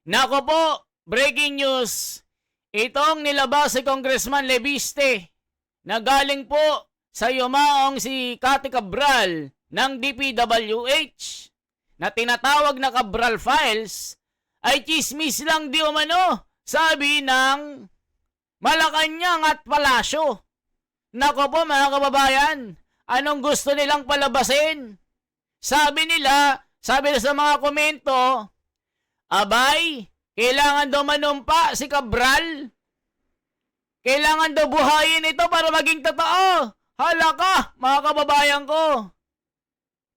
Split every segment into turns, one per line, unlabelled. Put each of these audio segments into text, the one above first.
Nako po, breaking news. Itong nilabas si Congressman Leviste na galing po sa yumaong si Cathy Cabral ng DPWH na tinatawag na Cabral Files ay chismis lang di umano, sabi ng Malacanang at Palasyo. Nako po mga kababayan, anong gusto nilang palabasin? Sabi nila sa mga komento, abay, kailangan daw manumpa si Cabral. Kailangan daw buhayin ito para maging totoo. Hala ka, mga kababayan ko.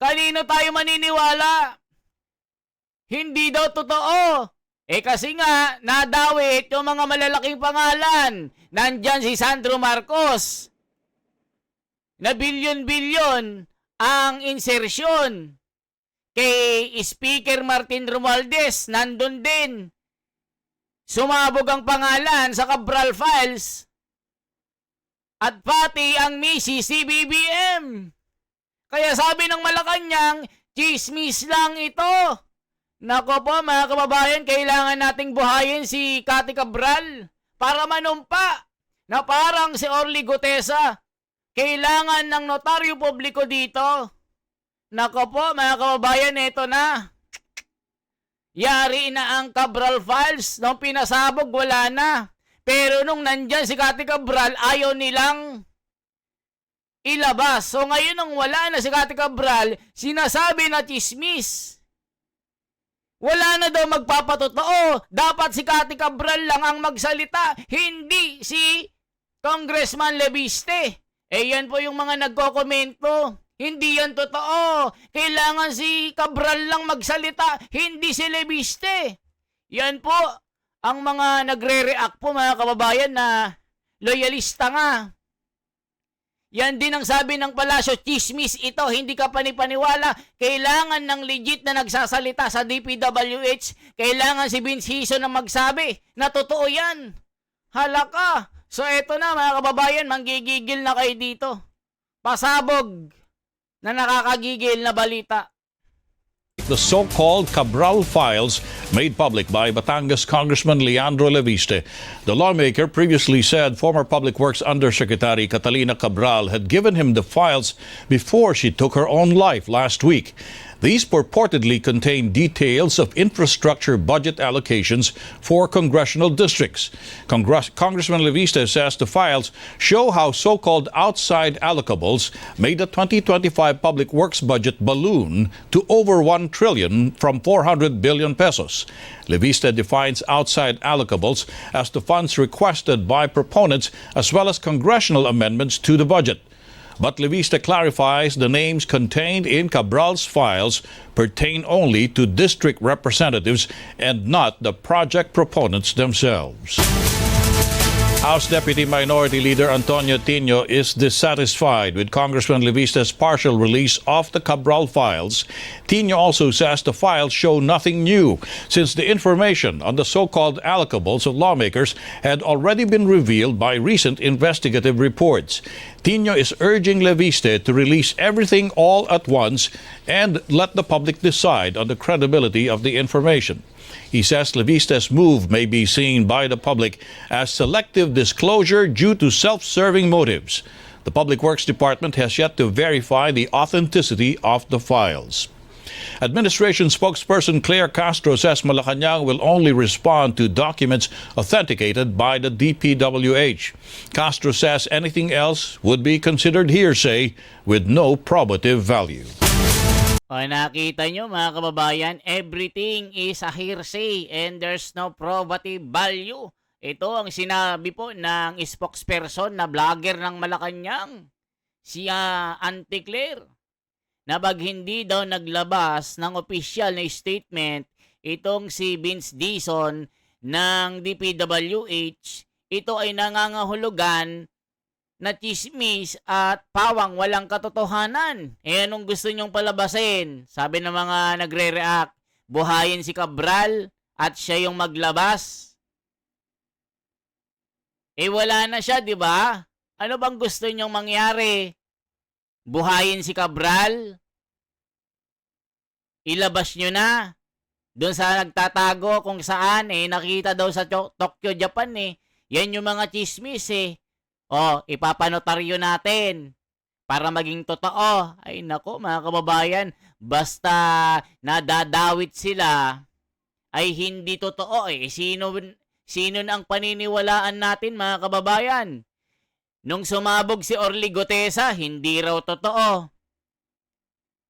Kanino tayo maniniwala? Hindi daw totoo. Kasi nga, nadawit yung mga malalaking pangalan. Nandyan si Sandro Marcos. Na bilyon-bilyon ang insersyon. Kay Speaker Martin Romualdez, nandun din. Sumabog ang pangalan sa Cabral Files. At pati ang Mrs. CBBM. Kaya sabi ng Malacanang, chismis lang ito. Nako po mga kababayan, kailangan nating buhayin si Cathy Cabral para manumpa na parang si Orly Gutesa. Kailangan ng notaryo publiko dito. Nako po mga kababayan, ito na. Yari na ang Cabral Files. Nung pinasabog, wala na. Pero nung nandyan si Cathy Cabral, ayaw nilang ilabas. So ngayon nung wala na si Cathy Cabral, sinasabi na chismis. Wala na daw magpapatotoo. Dapat si Cathy Cabral lang ang magsalita, hindi si Congressman Leviste. Yan po yung mga nagkokomento. Hindi yan totoo. Kailangan si Cabral lang magsalita, hindi si Leviste. Yan po ang mga nagre-react po mga kababayan na loyalista nga. Yan din ang sabi ng Palasyo, chismis ito, hindi ka panipaniwala. Kailangan ng legit na nagsasalita sa DPWH. Kailangan si Vince Hison na magsabi na totoo yan. Hala ka. So eto na mga kababayan, manggigigil na kayo dito. Pasabog na nakakagigil na balita.
The so-called Cabral Files made public by Batangas Congressman Leandro Leviste. The lawmaker previously said former Public Works Undersecretary Catalina Cabral had given him the files before she took her own life last week. These purportedly contain details of infrastructure budget allocations for congressional districts. Congressman Leviste says the files show how so-called outside allocables made the 2025 Public Works budget balloon to over 1 trillion from 400 billion pesos. Leviste defines outside allocables as the funds requested by proponents as well as congressional amendments to the budget. But Leviste clarifies the names contained in Cabral's files pertain only to district representatives and not the project proponents themselves. House Deputy Minority Leader Antonio Tino is dissatisfied with Congressman Leviste's partial release of the Cabral files. Tino also says the files show nothing new, since the information on the so-called allocables of lawmakers had already been revealed by recent investigative reports. Tino is urging Leviste to release everything all at once and let the public decide on the credibility of the information. He says Leviste's move may be seen by the public as selective disclosure due to self-serving motives. The Public Works Department has yet to verify the authenticity of the files. Administration spokesperson Claire Castro says Malacanang will only respond to documents authenticated by the DPWH. Castro says anything else would be considered hearsay with no probative value.
Nakita nyo mga kababayan, everything is a hearsay and there's no probative value. Ito ang sinabi po ng spokesperson na vlogger ng Malacanang, si Auntie Claire, na pag hindi daw naglabas ng opisyal na statement itong si Vince Dizon ng DPWH, ito ay nangangahulugan na chismis at pawang walang katotohanan. Anong gusto nyong palabasin? Sabi ng mga nagre-react, buhayin si Cabral at siya yung maglabas. Wala na siya, di ba? Ano bang gusto nyong mangyari? Buhayin si Cabral? Ilabas nyo na? Doon sa nagtatago kung saan nakita daw sa Tokyo, Japan Yan yung mga chismis ipapanotaryo natin para maging totoo. Ay nako mga kababayan, basta nadadawit sila ay hindi totoo Sino ang paniniwalaan natin mga kababayan? Nung sumabog si Orly Gutesa, hindi raw totoo.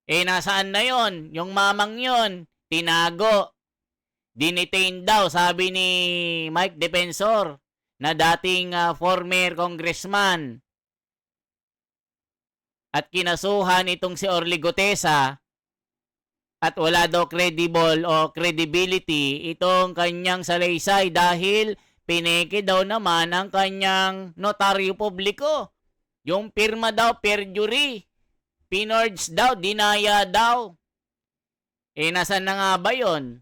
Nasaan na yon? Yung mamang yon, tinago. Dinetain daw, sabi ni Mike Defensor, na dating former congressman. At kinasuhan itong si Orly Gutesa at wala daw credible o credibility itong kanyang salaysay dahil pineke daw naman ang kanyang notaryo publiko. Yung pirma daw, perjury. Pinorge daw, dinaya daw. Nasaan na nga ba yun?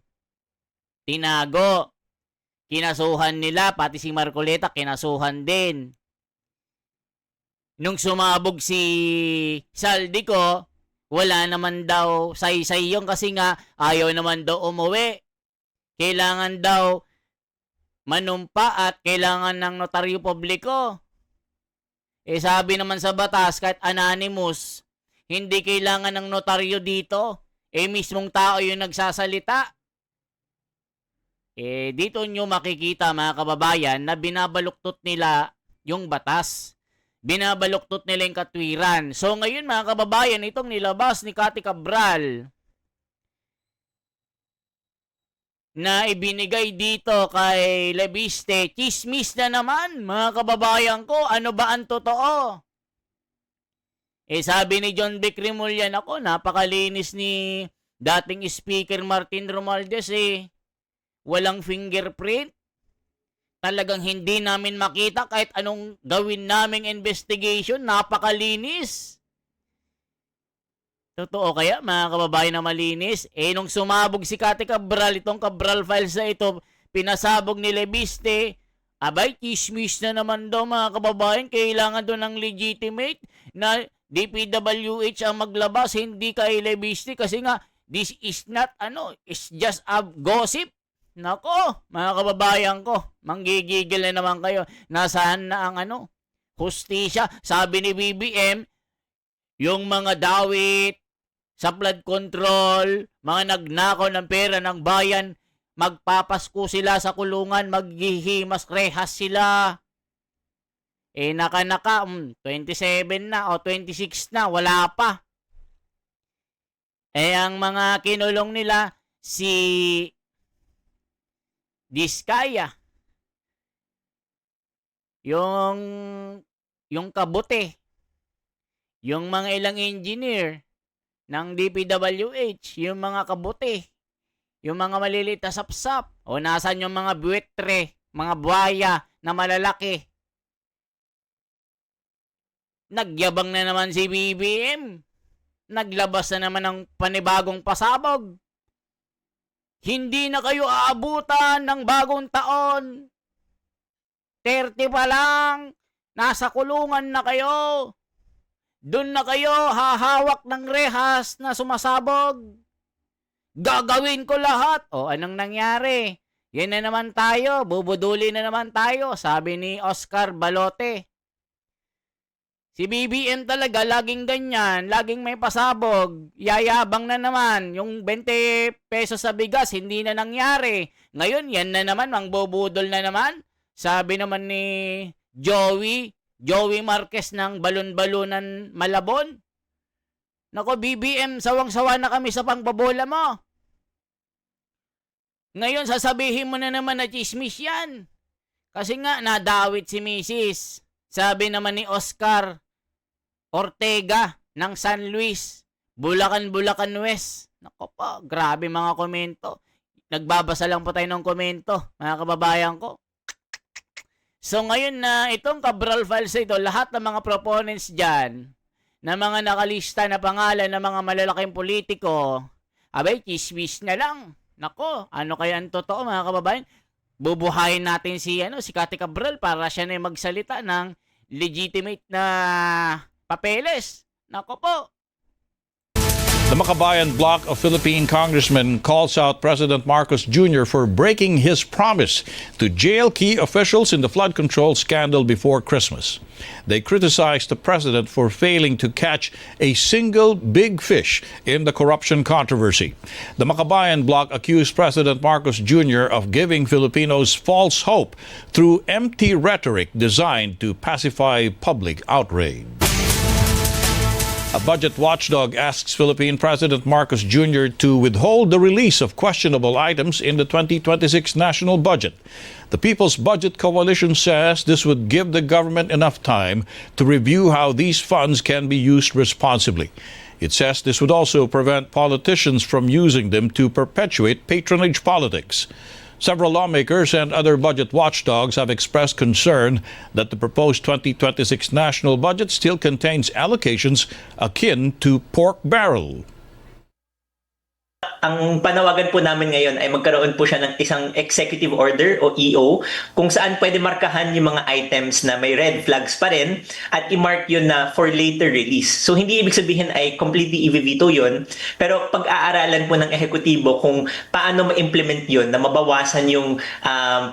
Tinago. Kinasuhan nila, pati si Marcoleta, kinasuhan din. Nung sumabog si Saldico, wala naman daw say-say yung kasi nga ayaw naman daw umuwi. Kailangan daw manumpa at kailangan ng notaryo publiko. Sabi naman sa batas, kahit anonymous, hindi kailangan ng notaryo dito. Mismong tao yung nagsasalita. Dito nyo makikita mga kababayan na binabaluktot nila yung batas. Binabaluktot nila yung katwiran. So ngayon mga kababayan, itong nilabas ni Cathy Cabral na ibinigay dito kay Leviste, chismis na naman mga kababayan ko. Ano ba ang totoo? Sabi ni John Vic Remulla, ako napakalinis ni dating Speaker Martin Romualdez walang fingerprint. Talagang hindi namin makita kahit anong gawin naming investigation. Napakalinis. Totoo kaya mga kababayan na malinis? Nung sumabog si Cathy Cabral, itong Cabral Files na ito, pinasabog ni Leviste, abay, chismis na naman daw mga kababayan. Kailangan doon ng legitimate na DPWH ang maglabas, hindi kay Leviste kasi nga, this is not, it's just a gossip. Nako, mga kababayan ko, manggigigil na naman kayo. Nasaan na ang hustisya? Sabi ni BBM, yung mga dawit sa flood control, mga nagnakaw ng pera ng bayan, magpapasko sila sa kulungan, maghihimas rehas sila. Naka 27 na o 26 na, wala pa. Ang mga kinulong nila, si Diskaya, yung kabote, yung mga ilang engineer ng DPWH, yung mga kabote, yung mga maliliit na sapsap, o nasan yung mga buwetre, mga buhaya na malalaki. Nagyabang na naman si BBM. Naglabas na naman ng panibagong pasabog. Hindi na kayo aabutan ng bagong taon. 30 pa lang, nasa kulungan na kayo. Doon na kayo hahawak ng rehas na sumasabog. Gagawin ko lahat. Anong nangyari? Yan na naman tayo, bubuduli na naman tayo, sabi ni Oscar Balote. Si BBM talaga, laging ganyan, laging may pasabog, yayabang na naman, yung 20 pesos sa bigas, hindi na nangyari. Ngayon, yan na naman, mangbubudol na naman. Sabi naman ni Joey Marquez ng balon-balunan Malabon. Nako, BBM, sawang-sawa na kami sa pangbabola mo. Ngayon, sasabihin mo na naman na chismis yan. Kasi nga, nadawit si Mrs. Sabi naman ni Oscar Ortega ng San Luis, Bulacan West. Nako po, grabe mga komento. Nagbabasa lang po tayo ng komento, mga kababayan ko. So ngayon na itong Cabral Files ito, lahat ng mga proponents dyan, na mga nakalista na pangalan ng mga malalaking politiko, abay, chismis na lang. Nako, ano kaya ang totoo mga kababayan? Bubuhayin natin si Cathy Cabral para siya na magsalita ng legitimate na papeles. Nako po.
The Makabayan bloc of Philippine congressmen calls out President Marcos Jr. for breaking his promise to jail key officials in the flood control scandal before Christmas. They criticized the president for failing to catch a single big fish in the corruption controversy. The Makabayan bloc accused President Marcos Jr. of giving Filipinos false hope through empty rhetoric designed to pacify public outrage. A budget watchdog asks Philippine President Marcos Jr. to withhold the release of questionable items in the 2026 national budget. The People's Budget Coalition says this would give the government enough time to review how these funds can be used responsibly. It says this would also prevent politicians from using them to perpetuate patronage politics. Several lawmakers and other budget watchdogs have expressed concern that the proposed 2026 national budget still contains allocations akin to pork barrel.
Ang panawagan po namin ngayon ay magkaroon po siya ng isang executive order o EO kung saan pwede markahan yung mga items na may red flags pa rin at i-mark yun na for later release. So hindi ibig sabihin ay completely i-veto yun, pero pag-aaralan po ng ehekutibo kung paano ma-implement yun na mabawasan yung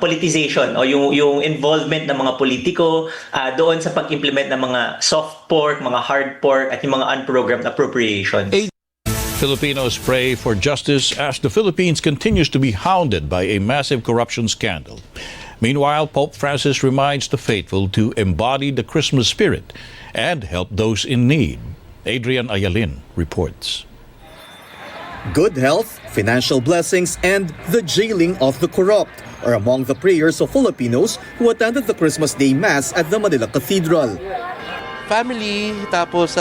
politicization o yung involvement ng mga politiko doon sa pag-implement ng mga soft pork, mga hard pork at yung mga unprogrammed appropriations.
Filipinos pray for justice as the Philippines continues to be hounded by a massive corruption scandal. Meanwhile, Pope Francis reminds the faithful to embody the Christmas spirit and help those in need. Adrian Ayalin reports.
Good health, financial blessings, and the jailing of the corrupt are among the prayers of Filipinos who attended the Christmas Day Mass at the Manila Cathedral.
Family, tapos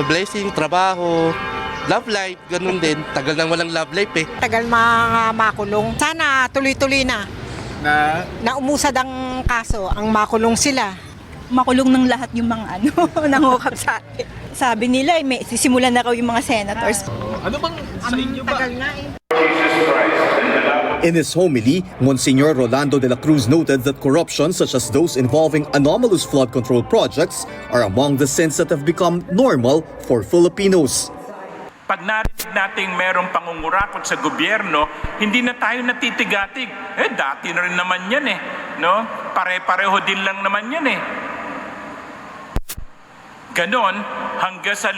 blessing, trabaho, love life, ganun din. Tagal nang walang love life eh.
Tagal makulong. Sana tuloy-tuloy na. Na umusad ang kaso, ang makulong sila.
Makulong ng lahat yung mga nangukap sa atin. Sabi nila, may sisimulan na raw yung mga senators.
Ano bang sa inyo ba?
Tagal na eh.
In his homily, Monsignor Rolando de la Cruz noted that corruption such as those involving anomalous flood control projects are among the sins that have become normal for Filipinos.
Pag narinig nating merong pangungurakot sa gobyerno, hindi na tayo natitigatig. Dati na rin naman yan eh. No? Pare-pareho din lang naman yan eh. Ganon, hanggang sa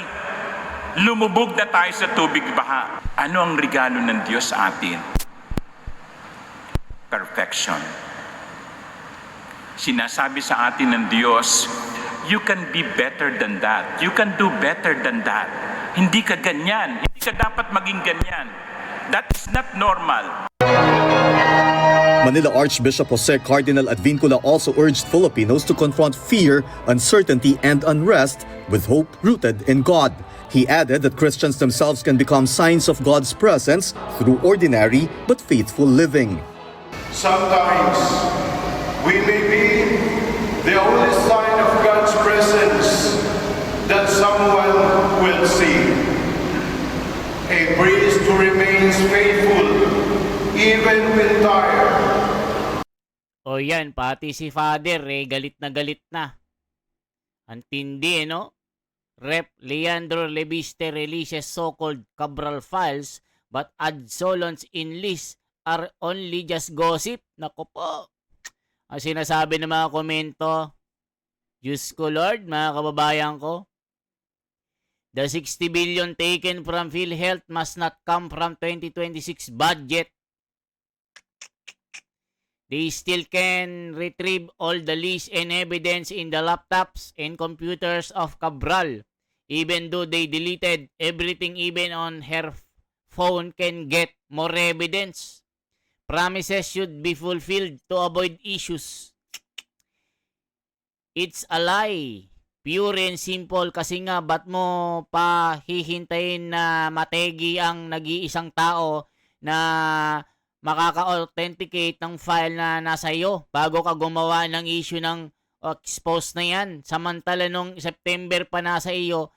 lumubog na tayo sa tubig baha. Ano ang regalo ng Diyos sa atin? Perfection. Sinasabi sa atin ng Diyos, you can be better than that. You can do better than that. Hindi ka ganyan. Hindi ka dapat maging ganyan. That is not normal.
Manila Archbishop Jose Cardinal Advincula also urged Filipinos to confront fear, uncertainty, and unrest with hope rooted in God. He added that Christians themselves can become signs of God's presence through ordinary but faithful living.
Sometimes we may be the only sign of God's presence that someone will see. A priest who remains faithful even when tired.
O yan, pati si Father galit na. Ang tindi, no? Rep. Leandro Leviste releases so-called Cabral files but ad solons in list are only just gossip. Nako po. Ang sinasabi ng mga komento, Diyos ko Lord, mga kababayan ko, the 60 billion taken from PhilHealth must not come from 2026 budget. They still can retrieve all the lists and evidence in the laptops and computers of Cabral. Even though they deleted everything, even on her phone can get more evidence. Promises should be fulfilled to avoid issues. It's a lie. Pure and simple kasi nga ba't mo pa hihintayin na mategi ang nag-iisang tao na makaka-authenticate ng file na nasa iyo bago ka gumawa ng issue ng expose na yan. Samantala nung September pa nasa iyo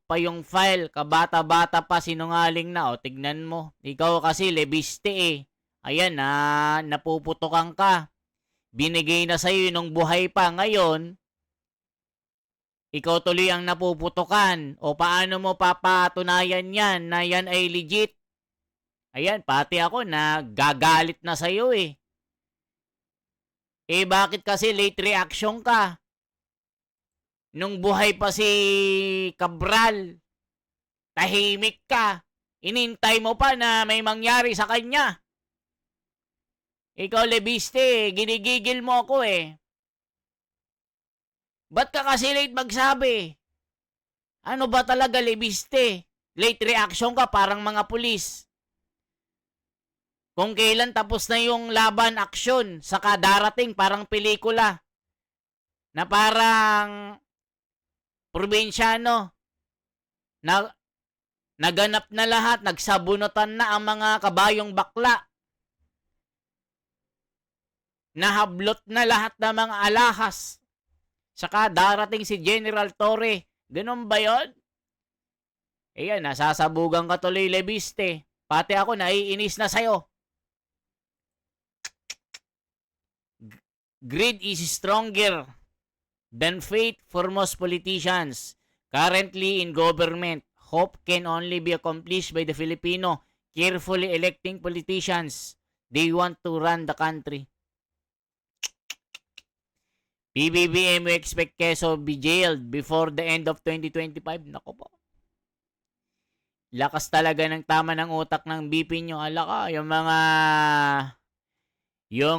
pa yung file, kabata-bata pa, sinungaling na. O tignan mo, ikaw kasi lebiste eh. Ayan na, napuputokan ka. Binigay na sa iyo nung buhay pa, ngayon Ikaw tuloy ang napuputukan. O paano mo papatunayan yan na yan ay legit? Ayan, pati ako na gagalit na sa'yo eh. Eh bakit kasi late reaction ka? Nung buhay pa si Cabral, tahimik ka. Inintay mo pa na may mangyari sa kanya. Ikaw, Lebiste, ginigigil mo ako eh. Ba't ka kasi late magsabi? Ano ba talaga, Lebiste? Late reaction ka parang mga pulis. Kung kailan tapos na yung laban aksyon, saka darating parang pelikula. Na parang probinsyano. Naganap na lahat, nagsabunutan na ang mga kabayong bakla. Nahablot na lahat ng mga alahas. Saka darating si General Torre. Ganun ba yun? Ayan, nasasabugan ka tuloy, Lebiste. Pati ako, naiinis na sa'yo. Greed is stronger than faith for most politicians currently in government. Hope can only be accomplished by the Filipino carefully electing politicians. They want to run the country. PBBM, we expect Quezon be jailed before the end of 2025. Nako po. Lakas talaga ng tama ng utak ng BP nyo. Ala ka, yung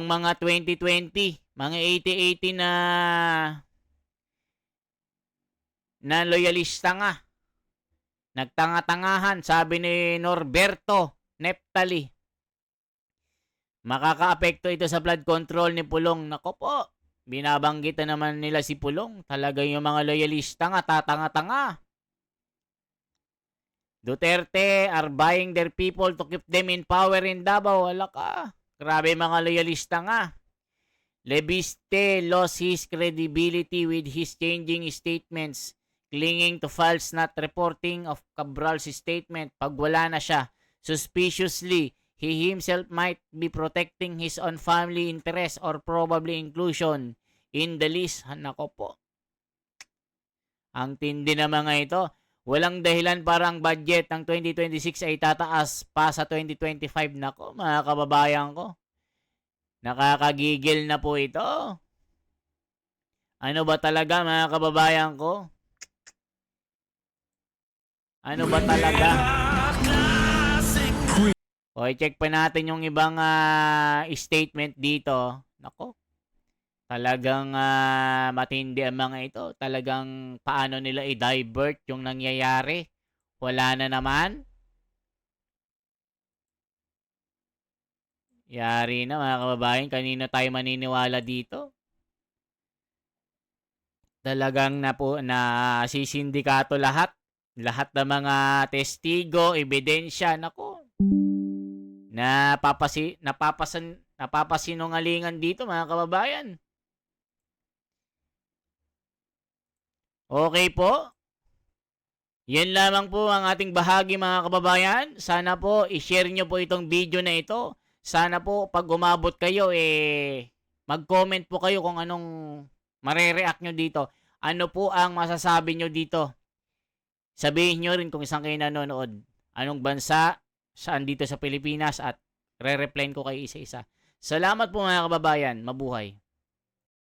mga 2020, mga 80-80 na loyalista nga. Nagtanga-tangahan, sabi ni Norberto Neptali. Makakaapekto ito sa blood control ni Pulong. Nako po. Binabanggit na naman nila si Pulong. Talaga yung mga loyalista nga, tatanga-tanga. Duterte are buying their people to keep them in power in Davao. Wala ka. Grabe mga loyalista nga. Lebiste lost his credibility with his changing statements, clinging to false not reporting of Cabral's statement. Pag wala na siya, suspiciously, he himself might be protecting his own family interest or probably inclusion in the list. Nako po. Ang tindi na mga ito. Walang dahilan para ang budget ng 2026 ay tataas pa sa 2025. Nako, mga kababayan ko. Nakakagigil na po ito. Ano ba talaga, mga kababayan ko? Ano ba talaga? O, i-check pa natin yung ibang statement dito. Nako. Talagang matindi ang mga ito. Talagang paano nila i-divert yung nangyayari. Wala na naman. Yari na mga kababayan. Kanino tayo maniniwala dito? Talagang na sisindikato lahat. Lahat ng mga testigo, ebidensya. Nako. Napapasinungalingan dito mga kababayan. Okay po. Yan lamang po ang ating bahagi mga kababayan. Sana po i-share nyo po itong video na ito. Sana po pag umabot kayo mag-comment po kayo kung anong marereact nyo dito. Ano po ang masasabi nyo dito? Sabihin nyo rin kung isang kayo nanonood. Anong bansa, saan dito sa Pilipinas at re-replyan ko kayo isa-isa. Salamat po mga kababayan. Mabuhay.